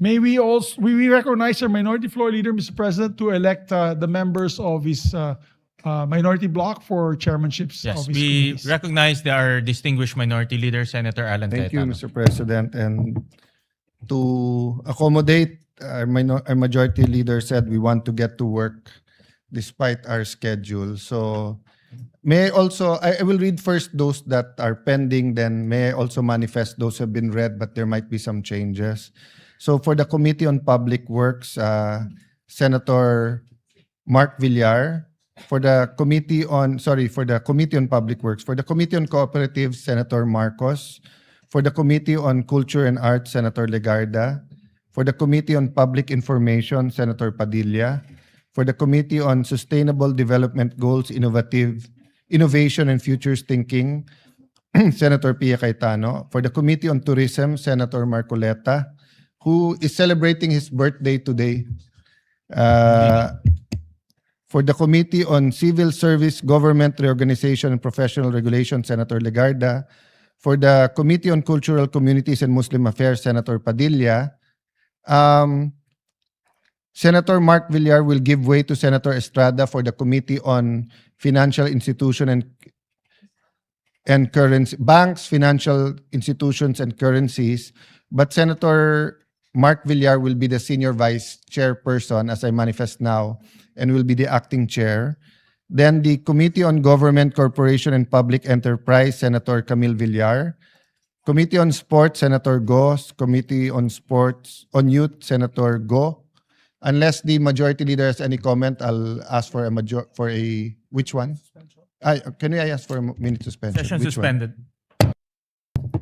May we recognize our Minority Floor Leader, Mr. President, to elect the members of his minority bloc for chairmanships Yes, of his we committees. recognize our distinguished minority leader, Senator Alan Thank you, Cayetano. Mr. President. And to accommodate our majority leader said we want to get to work despite our schedule. So may I also, I will read first those that are pending, then may I also manifest those have been read, but there might be some changes. So for the Committee on Public Works, Senator Mark Villar. For the Committee on, for the Committee on Public Works. For the Committee on Cooperatives, Senator Marcos. For the Committee on Culture and Arts, Senator Legarda. For the Committee on Public Information, Senator Padilla. For the Committee on Sustainable Development Goals, Innovation and Futures Thinking, Senator Pia Cayetano. For the Committee on Tourism, Senator Marcoleta, who is celebrating his birthday today. For the Committee on Civil Service, Government Reorganization and Professional Regulation, Senator Legarda. For the Committee on Cultural Communities and Muslim Affairs, Senator Padilla. Senator Mark Villar will give way to Senator Estrada for the Committee on Financial Institution and Currency, Banks, Financial Institutions and Currencies. But Senator Mark Villar will be the Senior Vice Chairperson, as I manifest now, and will be the acting chair. Then the Committee on Government, Corporation, and Public Enterprise, Senator Camille Villar. Committee on Sports, Senator Go. Committee on Sports, on Youth, Senator Go. Unless the majority leader has any comment, I'll ask for a which one? Can I ask for a minute suspension? Session Which one? suspended.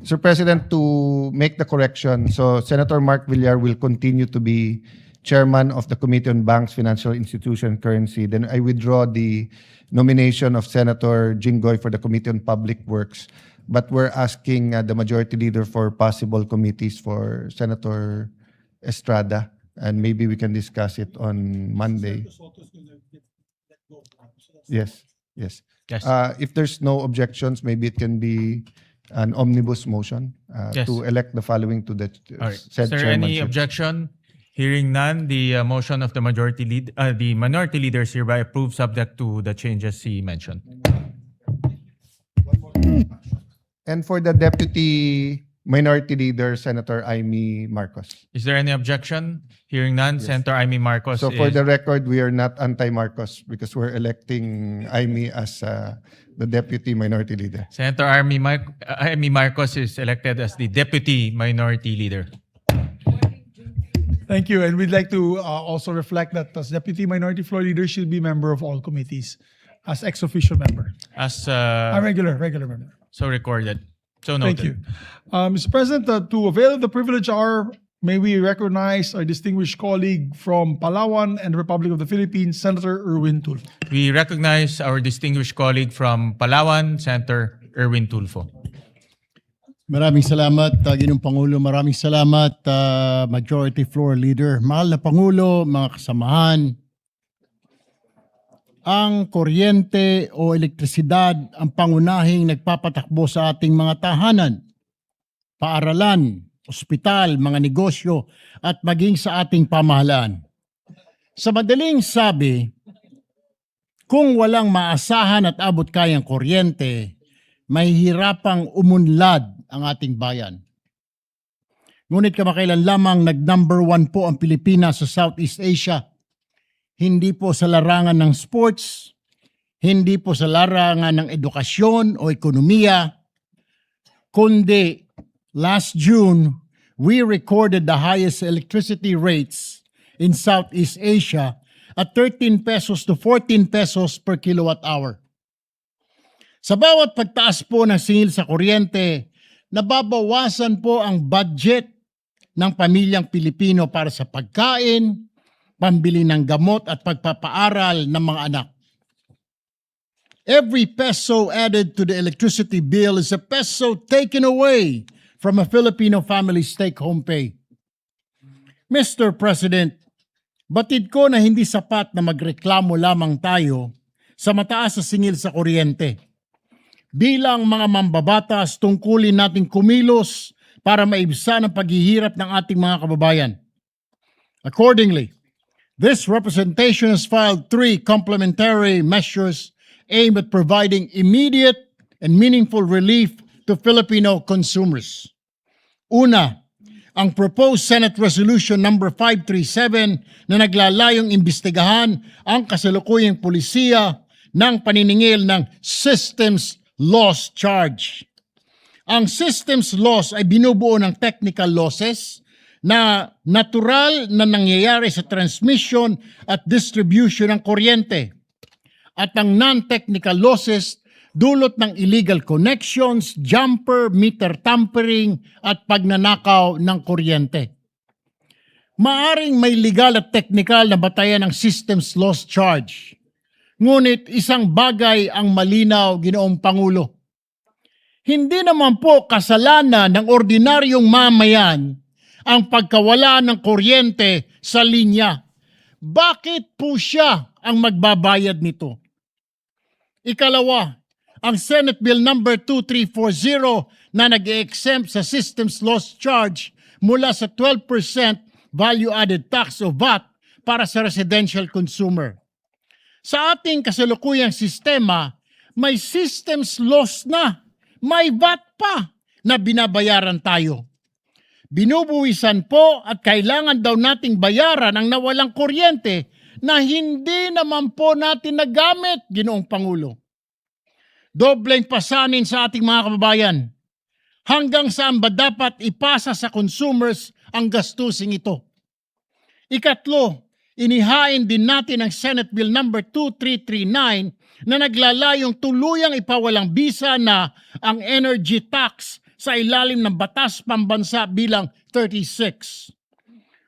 Sir President, to make the correction, so Senator Mark Villar will continue to be chairman of the Committee on Banks, Financial Institution, and Currency. Then I withdraw the nomination of Senator Jinggoy for the Committee on Public Works. But we're asking the majority leader for possible committees for Senator Estrada. And maybe we can discuss it on Monday. Yes, yes. Yes. If there's no objections, maybe it can be an omnibus motion Yes. to elect the following to the All right. said Is there any chairmanship. objection? Hearing none, the motion of the the minority leader is hereby approved, subject to the changes he mentioned. And for the deputy minority leader, Senator Amy Marcos. Is there any objection? Hearing none, Senator Amy Marcos. So for is- the record, we are not anti-Marcos because we're electing Amy as the deputy minority leader. Senator Amy Marcos is elected as the deputy minority leader. Thank you. And we'd like to also reflect that as Deputy Minority Floor Leader, she'll be member of all committees as ex-official member. As A regular member. so recorded. So noted. Thank you. Mr. President, to avail of the privilege hour, may we recognize our distinguished colleague from Palawan and the Republic of the Philippines, Senator Erwin Tulfo. We recognize our distinguished colleague from Palawan, Senator Erwin Tulfo. Maraming salamat, Ginoong Pangulo. Maraming salamat, Majority Floor Leader. Mahal na Pangulo, mga kasamahan, ang kuryente o elektrisidad ang pangunahing nagpapatakbo sa ating mga tahanan, paaralan, ospital, mga negosyo, at maging sa ating pamahalaan. Sa madaling sabi, kung walang maasahan at abot kayang kuryente, mahihirapang umunlad ang ating bayan. Ngunit kamakailan lamang nag-number 1 po ang Pilipinas sa Southeast Asia. Hindi po sa larangan ng sports, hindi po sa larangan ng edukasyon o ekonomiya, kundi last June, we recorded the highest electricity rates in Southeast Asia at 13 pesos to 14 pesos per kilowatt hour. Sa bawat pagtaas po ng singil sa kuryente, nababawasan po ang budget ng pamilyang Pilipino para sa pagkain, pambili ng gamot at pagpapaaral ng mga anak. Every peso added to the electricity bill is a peso taken away from a Filipino family's take-home pay. Mr. President, batid ko na hindi sapat na magreklamo lamang tayo sa mataas na singil sa kuryente. Bilang mga mambabatas, tungkulin nating kumilos para maibsan ang paghihirap ng ating mga kababayan. Accordingly, this representation has filed 3 complementary measures aimed at providing immediate and meaningful relief to Filipino consumers. Una, ang proposed Senate Resolution number 537 na naglalayong imbestigahan ang kasalukuyang pulisiya ng paniningil ng systems loss charge. Ang systems loss ay binubuo ng technical losses na natural na nangyayari sa transmission at distribution ng kuryente. At ang non-technical losses dulot ng illegal connections, jumper, meter tampering at pagnanakaw ng kuryente. Maaring may legal at technical na batayan ng systems loss charge. Ngunit isang bagay ang malinaw, Ginoong Pangulo. Hindi naman po kasalanan ng ordinaryong mamayan ang pagkawala ng kuryente sa linya. Bakit po siya ang magbabayad nito? Ikalawa, ang Senate Bill number 2340 na nag-exempt sa systems loss charge mula sa 12% value-added tax o VAT para sa residential consumer. Sa ating kasalukuyang sistema, may systems loss na, may VAT pa na binabayaran tayo. Binubuwisan po at kailangan daw nating bayaran ang nawalang kuryente na hindi naman po natin nagamit, Ginoong Pangulo. Dobleng pasanin sa ating mga kababayan. Hanggang saan ba dapat ipasa sa consumers ang gastusing ito? Ikatlo, inihain din natin ang Senate Bill number 2339 na naglalayong tuluyang ipawalang bisa na ang energy tax sa ilalim ng Batas Pambansa bilang 36.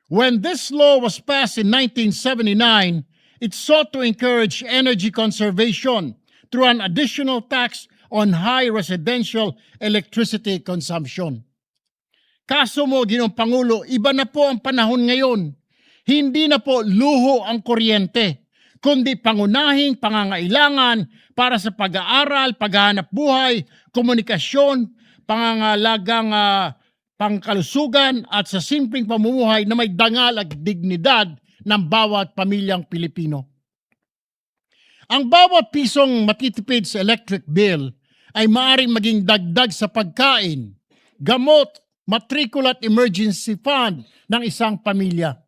When this law was passed in 1979, it sought to encourage energy conservation through an additional tax on high residential electricity consumption. Kaso mo, Ginoong Pangulo, iba na po ang panahon ngayon. Hindi na po luho ang kuryente, kundi pangunahing pangangailangan para sa pag-aaral, paghahanap buhay, komunikasyon, pangangalagang pangkalusugan at sa simpleng pamumuhay na may dangal at dignidad ng bawat pamilyang Pilipino. Ang bawat pisong matitipid sa electric bill ay maaaring maging dagdag sa pagkain, gamot, matrikula at emergency fund ng isang pamilya.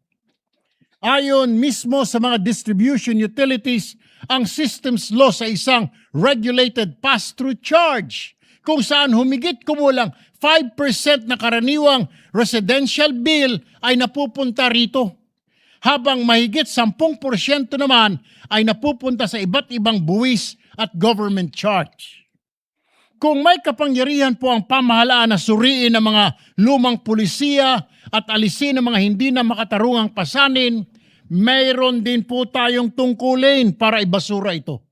Ayon mismo sa mga distribution utilities, ang systems loss ay isang regulated pass-through charge kung saan humigit kumulang 5% na karaniwang residential bill ay napupunta rito, habang mahigit 10% naman ay napupunta sa iba't ibang buwis at government charge. Kung may kapangyarihan po ang pamahalaan na suriin ang mga lumang pulisiya at alisin ang mga hindi na makatarungang pasanin, mayroon din po tayong tungkulin para ibasura ito.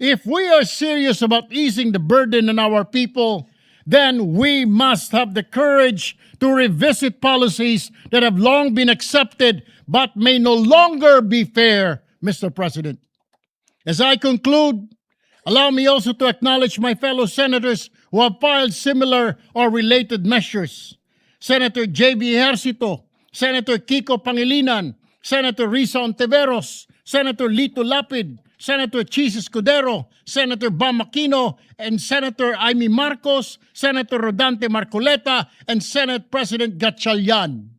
If we are serious about easing the burden on our people, then we must have the courage to revisit policies that have long been accepted but may no longer be fair, Mr. President. As I conclude, allow me also to acknowledge my fellow senators who have filed similar or related measures. Senator J.B. Ejercito, Senator Kiko Pangilinan, Senator Risa Ontiveros, Senator Lito Lapid, Senator Chis Escudero, Senator Bam Aquino, and Senator Amy Marcos, Senator Rodante Marcoleta, and Senate President Gatchalian.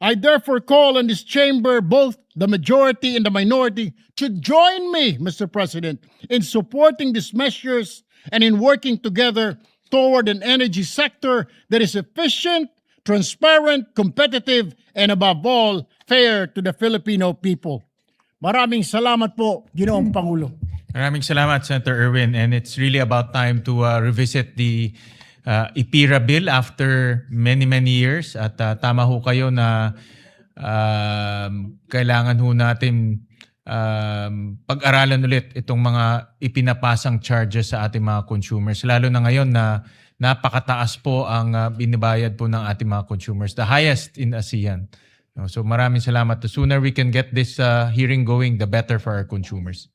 I therefore call on this chamber, both the majority and the minority, to join me, Mr. President, in supporting these measures and in working together toward an energy sector that is efficient, transparent, competitive, and above all, fair to the Filipino people. Maraming salamat po, Ginoong Pangulo. Maraming salamat, Senator Erwin. And it's really about time to revisit the IPIRA bill after many years. At tama ho kayo na kailangan ho natin pag-aralan ulit itong mga ipinapasang charges sa ating mga consumers. Lalo na ngayon na napakataas po ang binibayad po ng ating mga consumers. The highest in ASEAN. So maraming salamat. The sooner we can get this hearing going, the better for our consumers.